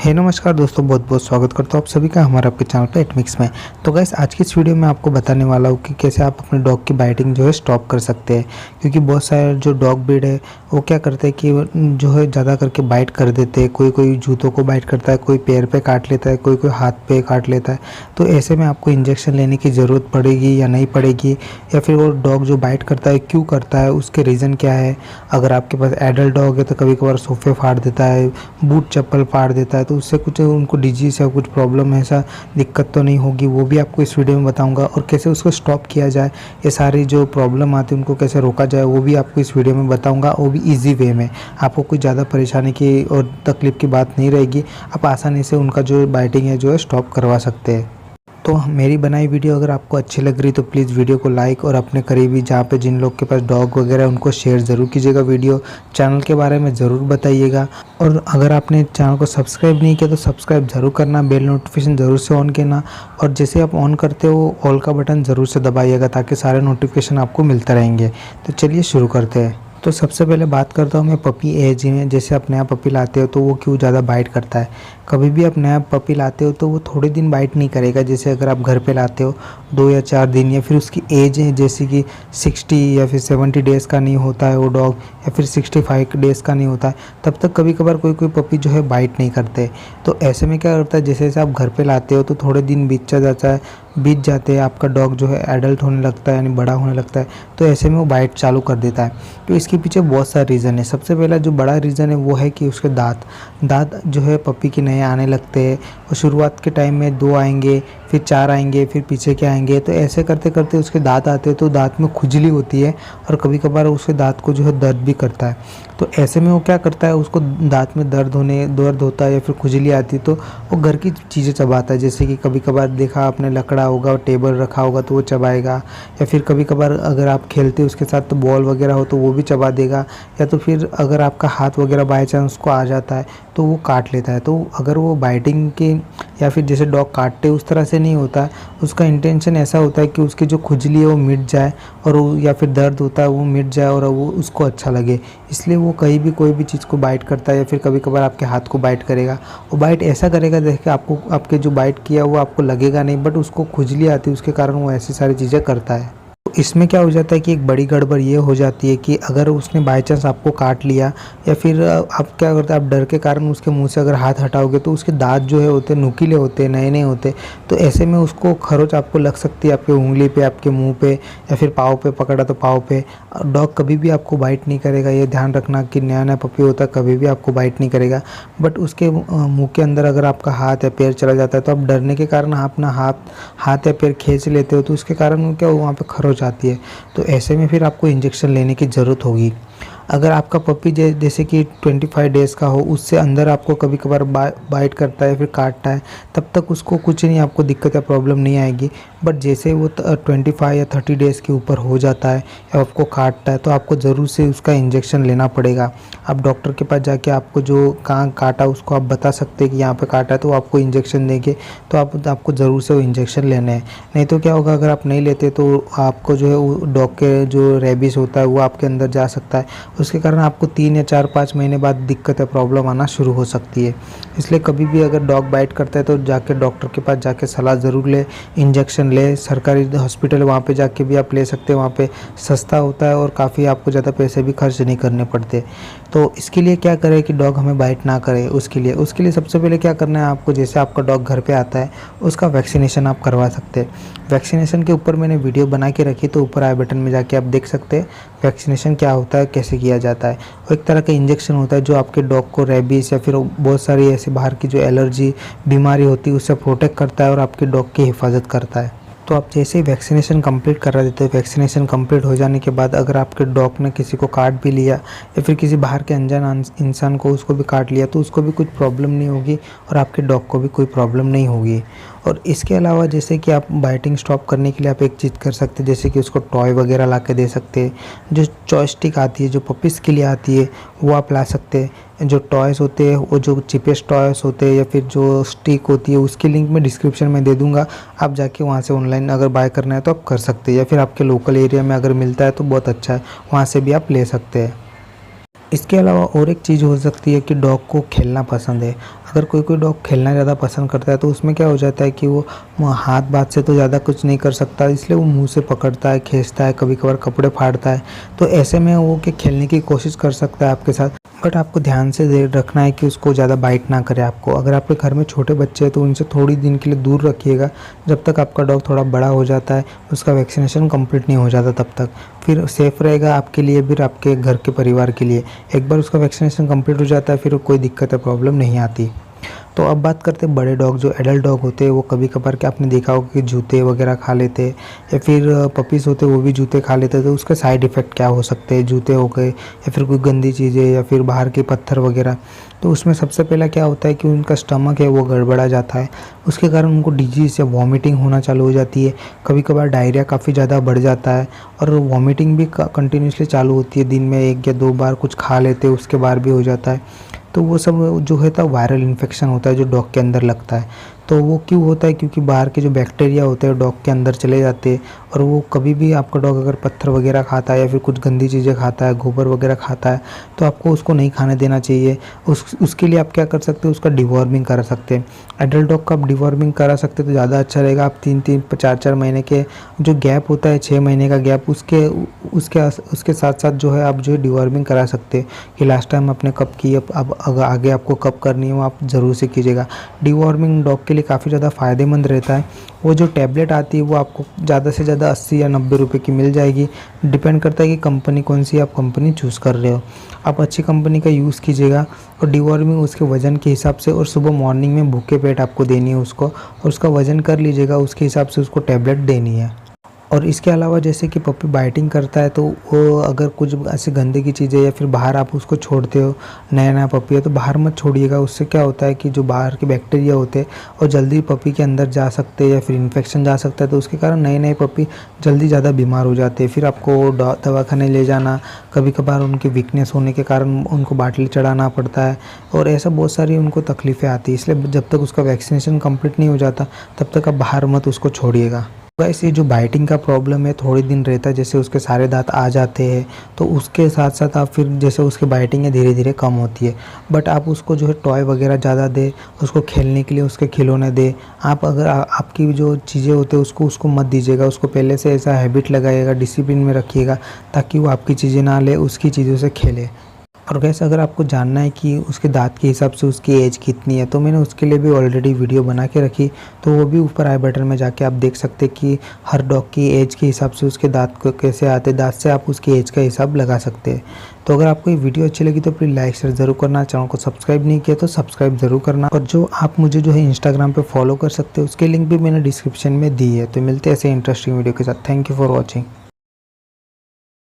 हे नमस्कार दोस्तों, बहुत बहुत स्वागत करता हूँ आप सभी का हमारे आपके चैनल पे एटमिक्स में। तो गाइस, आज की इस वीडियो में आपको बताने वाला हूँ कि कैसे आप अपने डॉग की बाइटिंग जो है स्टॉप कर सकते हैं। क्योंकि बहुत सारे जो डॉग ब्रीड है वो क्या करते हैं कि जो है ज़्यादा करके बाइट कर देते हैं। कोई कोई जूतों को बाइट करता है, कोई पैर पे काट लेता है, कोई कोई हाथ पे काट लेता है। तो ऐसे में आपको इंजेक्शन लेने की ज़रूरत पड़ेगी या नहीं पड़ेगी, या फिर वो डॉग जो बाइट करता है क्यों करता है, उसके रीज़न क्या है। अगर आपके पास एडल्ट डॉग है तो कभी कभार सोफे फाड़ देता है, बूट चप्पल फाड़ देता है, तो उससे कुछ उनको डिजीज़ या कुछ प्रॉब्लम ऐसा दिक्कत तो नहीं होगी, वो भी आपको इस वीडियो में बताऊंगा। और कैसे उसको स्टॉप किया जाए, ये सारी जो प्रॉब्लम आती है उनको कैसे रोका जाए, वो भी आपको इस वीडियो में बताऊंगा। वो भी ईजी वे में, आपको कोई ज़्यादा परेशानी की और तकलीफ़ की बात नहीं रहेगी। आप आसानी से उनका जो बाइटिंग है जो है स्टॉप करवा सकते हैं। तो मेरी बनाई वीडियो अगर आपको अच्छी लग रही तो प्लीज़ वीडियो को लाइक और अपने करीबी जहाँ पे जिन लोग के पास डॉग वगैरह है उनको शेयर ज़रूर कीजिएगा। वीडियो चैनल के बारे में ज़रूर बताइएगा। और अगर आपने चैनल को सब्सक्राइब नहीं किया तो सब्सक्राइब ज़रूर करना, बेल नोटिफिकेशन ज़रूर से ऑन करना। और जैसे आप ऑन करते हो ऑल का बटन ज़रूर से दबाइएगा ताकि सारे नोटिफिकेशन आपको मिलते रहेंगे। तो चलिए शुरू करते हैं। तो सबसे पहले बात करता हूँ मैं पपी एज में। जैसे आप नया पपी लाते हो तो वो क्यों ज़्यादा बाइट करता है। कभी भी आप नया पपी लाते हो तो वो थोड़े दिन बाइट नहीं करेगा। जैसे अगर आप घर पे लाते हो 2 या 4 दिन, या फिर उसकी एज है जैसे कि 60 या फिर 70 डेज़ का नहीं होता है वो डॉग, या फिर 65 डेज़ का नहीं होता है, तब तक कभी कभार कोई कोई पपी जो है बाइट नहीं करते। तो ऐसे में क्या करता है, जैसे जैसे आप घर पे लाते हो तो थोड़े दिन बीत जाते हैं, आपका डॉग जो है एडल्ट होने लगता है यानी बड़ा होने लगता है, तो ऐसे में वो बाइट चालू कर देता है। तो इसके पीछे बहुत सारे रीज़न है। सबसे पहला जो बड़ा रीज़न है वो है कि उसके दांत जो है पपी के नए आने लगते हैं। और शुरुआत के टाइम में 2 आएंगे, फिर 4 आएंगे, फिर पीछे के आएंगे। तो ऐसे करते करते उसके दांत आते हैं तो दांत में खुजली होती है, और कभी कभार उसके दांत को जो है दर्द भी करता है। तो ऐसे में वो क्या करता है, उसको दांत में दर्द होता है या फिर खुजली आती है तो वो घर की चीज़ें चबाता है। जैसे कि कभी कभार देखा आपने लकड़ा होगा और टेबल रखा होगा तो वो चबाएगा, या फिर कभी कभार अगर आप खेलते उसके साथ तो बॉल वगैरह हो तो वो भी चबा देगा, या तो फिर अगर आपका हाथ वगैरह बाई चांस उसको आ जाता है तो वो काट लेता है। तो अगर वो बाइटिंग के या फिर जैसे डॉग काटते उस तरह से नहीं होता, उसका इंटेंशन ऐसा होता है कि उसकी जो खुजली है वो मिट जाए, और वो या फिर दर्द होता है वो मिट जाए और वो उसको अच्छा लगे। इसलिए वो कहीं भी कोई भी चीज़ को बाइट करता है, या फिर कभी कभार आपके हाथ को बाइट करेगा। वो बाइट ऐसा करेगा देखिए, आपको आपके जो बाइट किया वो आपको लगेगा नहीं, बट उसको खुजली आती है, उसके कारण वो ऐसी सारी चीज़ें करता है। तो इसमें क्या हो जाता है कि एक बड़ी गड़बड़ ये हो जाती है कि अगर उसने बाई चांस आपको काट लिया, या फिर आप क्या करते हैं, आप डर के कारण उसके मुंह से अगर हाथ हटाओगे तो उसके दांत जो है होते नुकीले होते, नए नए होते। तो ऐसे में उसको खरोच आपको लग सकती है, आपके उंगली पे, आपके मुंह पे, या फिर पाँव पे पकड़ा तो पाँव पे। डॉग कभी भी आपको बाइट नहीं करेगा, ये ध्यान रखना कि नया नया पपी होता है कभी भी आपको बाइट नहीं करेगा। बट उसके मुँह के अंदर अगर आपका हाथ या पैर चला जाता है तो आप डरने के कारण अपना हाथ या पैर खींच लेते हो, तो उसके कारण क्या वहाँ पे खरोच आती है। तो ऐसे में फिर आपको इंजेक्शन लेने की ज़रूरत होगी। अगर आपका पपी जैसे कि 25 डेज़ का हो, उससे अंदर आपको कभी कभार बाइट करता है फिर काटता है, तब तक उसको कुछ नहीं, आपको दिक्कत या प्रॉब्लम नहीं आएगी। बट जैसे वो 25 या 30 डेज़ के ऊपर हो जाता है या आपको काटता है तो आपको ज़रूर से उसका इंजेक्शन लेना पड़ेगा। आप डॉक्टर के पास जाके आपको जो कहाँ काटा उसको आप बता सकते हैं कि यहाँ पे काटा है, तो आपको इंजेक्शन देंगे। तो आपको ज़रूर से वो इंजेक्शन लेने हैं। नहीं तो क्या होगा, अगर आप नहीं लेते तो आपको जो है वो डॉग के जो रेबीज़ होता है वो आपके अंदर जा सकता है। उसके कारण आपको 3 या 4-5 महीने बाद दिक्कत या प्रॉब्लम आना शुरू हो सकती है। इसलिए कभी भी अगर डॉग बाइट करता है तो जाके डॉक्टर के पास जाके सलाह ज़रूर ले, इंजेक्शन ले। सरकारी हॉस्पिटल वहाँ पे जाके भी आप ले सकते हैं, वहाँ पे सस्ता होता है और काफ़ी आपको ज़्यादा पैसे भी खर्च नहीं करने पड़ते। तो इसके लिए क्या करें कि डॉग हमें बाइट ना करे, उसके लिए सबसे पहले क्या करना है आपको, जैसे आपका डॉग घर पे आता है उसका वैक्सीनेशन आप करवा सकते हैं। वैक्सीनेशन के ऊपर मैंने वीडियो बना के रखी, तो ऊपर आई बटन में जाके आप देख सकते हैं वैक्सीनेशन क्या होता है, कैसे किया जाता है। और एक तरह का इंजेक्शन होता है जो आपके डॉग को रेबीज या फिर बहुत सारी ऐसी बाहर की जो एलर्जी बीमारी होती है उससे प्रोटेक्ट करता है और आपके डॉग की हिफाजत करता है। तो आप जैसे ही वैक्सीनेशन कंप्लीट करा देते हैं, वैक्सीनेशन कंप्लीट हो जाने के बाद अगर आपके डॉग ने किसी को काट भी लिया या फिर किसी बाहर के अनजान इंसान को उसको भी काट लिया, तो उसको भी कुछ प्रॉब्लम नहीं होगी और आपके डॉग को भी कोई प्रॉब्लम नहीं होगी। और इसके अलावा जैसे कि आप बाइटिंग स्टॉप करने के लिए आप एक चीज़ कर सकते हैं, जैसे कि उसको टॉय वगैरह ला के दे सकते हैं। जो जॉयस्टिक आती है जो पपीज़ के लिए आती है वो आप ला सकते हैं। जो टॉयज़ होते हैं वो जो चीपेस्ट टॉयज़ होते हैं या फिर जो स्टिक होती है उसकी लिंक मैं डिस्क्रिप्शन में दे दूँगा। आप जाके वहाँ से ऑनलाइन अगर बाय करना है तो आप कर सकते हैं, या फिर आपके लोकल एरिया में अगर मिलता है तो बहुत अच्छा है, वहाँ से भी आप ले सकते हैं। इसके अलावा और एक चीज़ हो सकती है कि डॉग को खेलना पसंद है। अगर कोई डॉग खेलना ज़्यादा पसंद करता है तो उसमें क्या हो जाता है कि वो हाथ से तो ज़्यादा कुछ नहीं कर सकता, इसलिए वो मुँह से पकड़ता है, खींचता है, कभी-कभार कपड़े फाड़ता है। तो ऐसे में वो कि खेलने की कोशिश कर सकता है आपके साथ, बट आपको ध्यान से रखना है कि उसको ज़्यादा बाइट ना करे आपको। अगर आपके घर में छोटे बच्चे हैं तो उनसे थोड़ी दिन के लिए दूर रखिएगा, जब तक आपका डॉग थोड़ा बड़ा हो जाता है, उसका वैक्सीनेशन कंप्लीट नहीं हो जाता तब तक। फिर सेफ़ रहेगा आपके लिए, फिर आपके घर के परिवार के लिए। एक बार उसका वैक्सीनेशन कंप्लीट हो जाता है फिर कोई दिक्कत या प्रॉब्लम नहीं आती। तो अब बात करते हैं बड़े डॉग, जो एडल्ट डॉग होते हैं वो कभी कभार के आपने देखा होगा कि जूते वगैरह खा लेते हैं, या फिर पपीज़ होते हैं वो भी जूते खा लेते हैं। तो उसके साइड इफ़ेक्ट क्या हो सकते हैं, जूते हो गए या फिर कोई गंदी चीज़ें या फिर बाहर के पत्थर वगैरह। तो उसमें सबसे पहला क्या होता है कि उनका स्टमक है वो गड़बड़ा जाता है, उसके कारण उनको डिजीज़ या वॉमिटिंग होना चालू हो जाती है। कभी कभार डायरिया काफ़ी ज़्यादा बढ़ जाता है और वॉमिटिंग भी कंटिन्यूसली चालू होती है, दिन में 1 या 2 बार कुछ खा लेते हैं उसके बाद भी हो जाता है। तो वो सब जो है तो वायरल इन्फेक्शन होता है जो डॉग के अंदर लगता है। तो वो क्यों होता है, क्योंकि बाहर के जो बैक्टीरिया होते हैं डॉग के अंदर चले जाते हैं, और वो कभी भी आपका डॉग अगर पत्थर वगैरह खाता है या फिर कुछ गंदी चीज़ें खाता है, गोबर वगैरह खाता है, तो आपको उसको नहीं खाने देना चाहिए। उसके लिए आप क्या कर सकते हो, उसका डिवॉर्मिंग करा सकते हैं। एडल्ट डॉग का आप डिवॉर्मिंग करा सकते हैं तो ज़्यादा अच्छा रहेगा। आप 3-3 4-4 महीने के जो गैप होता है, 6 महीने का गैप, उसके साथ साथ जो है आप जो है डिवॉर्मिंग करा सकते हैं कि लास्ट टाइम आपने कब की, अब अगर आगे आपको कब करनी है वो आप ज़रूर से कीजिएगा। डिवॉर्मिंग डॉग के लिए काफ़ी ज़्यादा फ़ायदेमंद रहता है। वो जो टैबलेट आती है वो आपको ज़्यादा से ज़्यादा 80 या 90 रुपए की मिल जाएगी। डिपेंड करता है कि कंपनी कौन सी आप कंपनी चूज़ कर रहे हो। आप अच्छी कंपनी का यूज़ कीजिएगा और डिवॉर्मिंग उसके वज़न के हिसाब से, और सुबह मॉर्निंग में भूखे पेट आपको देनी है उसको, और उसका वज़न कर लीजिएगा, उसके हिसाब से उसको टैबलेट देनी है। और इसके अलावा जैसे कि पपी बाइटिंग करता है तो वो अगर कुछ ऐसी गंदे की चीज़ें या फिर बाहर आप उसको छोड़ते हो, नया पपी है तो बाहर मत छोड़िएगा। उससे क्या होता है कि जो बाहर के बैक्टीरिया होते हैं और जल्दी पपी के अंदर जा सकते हैं या फिर इन्फेक्शन जा सकता है, तो उसके कारण नए पपी जल्दी ज़्यादा बीमार हो जाते हैं। फिर आपको दवाखाने ले जाना, कभी कभार उनकी वीकनेस होने के कारण उनको बाटली चढ़ाना पड़ता है, और ऐसा बहुत सारी उनको तकलीफ़ें आती है। इसलिए जब तक उसका वैक्सीनेशन कंप्लीट नहीं हो जाता तब तक आप बाहर मत उसको छोड़िएगा। वैसे जो बाइटिंग का प्रॉब्लम है थोड़े दिन रहता है, जैसे उसके सारे दांत आ जाते हैं तो उसके साथ साथ आप फिर जैसे उसकी बाइटिंग है धीरे धीरे कम होती है। बट आप उसको जो है टॉय वगैरह ज़्यादा दे, उसको खेलने के लिए उसके खिलौने दे। आप अगर आपकी जो चीज़ें होते हैं उसको मत दीजिएगा, उसको पहले से ऐसा हैबिट लगाइएगा, डिसिप्लिन में रखिएगा, ताकि वो आपकी चीज़ें ना ले, उसकी चीज़ों से खेले। और गैस अगर आपको जानना है कि उसके दांत के हिसाब से उसकी एज कितनी है, तो मैंने उसके लिए भी ऑलरेडी वीडियो बना के रखी, तो वो भी ऊपर आई बटन में जाके आप देख सकते हैं कि हर डॉग की एज के हिसाब से उसके दांत को कैसे आते, दांत से आप उसकी एज का हिसाब लगा सकते हैं। तो अगर आपको ये वीडियो अच्छी लगी तो प्लीज़ लाइक शेयर ज़रूर करना, चैनल को सब्सक्राइब नहीं किया तो सब्सक्राइब ज़रूर करना, और जो आप मुझे जो है इंस्टाग्राम पर फॉलो कर सकते हो उसके लिंक भी मैंने डिस्क्रिप्शन में दी है। तो मिलते हैं ऐसे इंटरेस्टिंग वीडियो के साथ। Thank you for watching.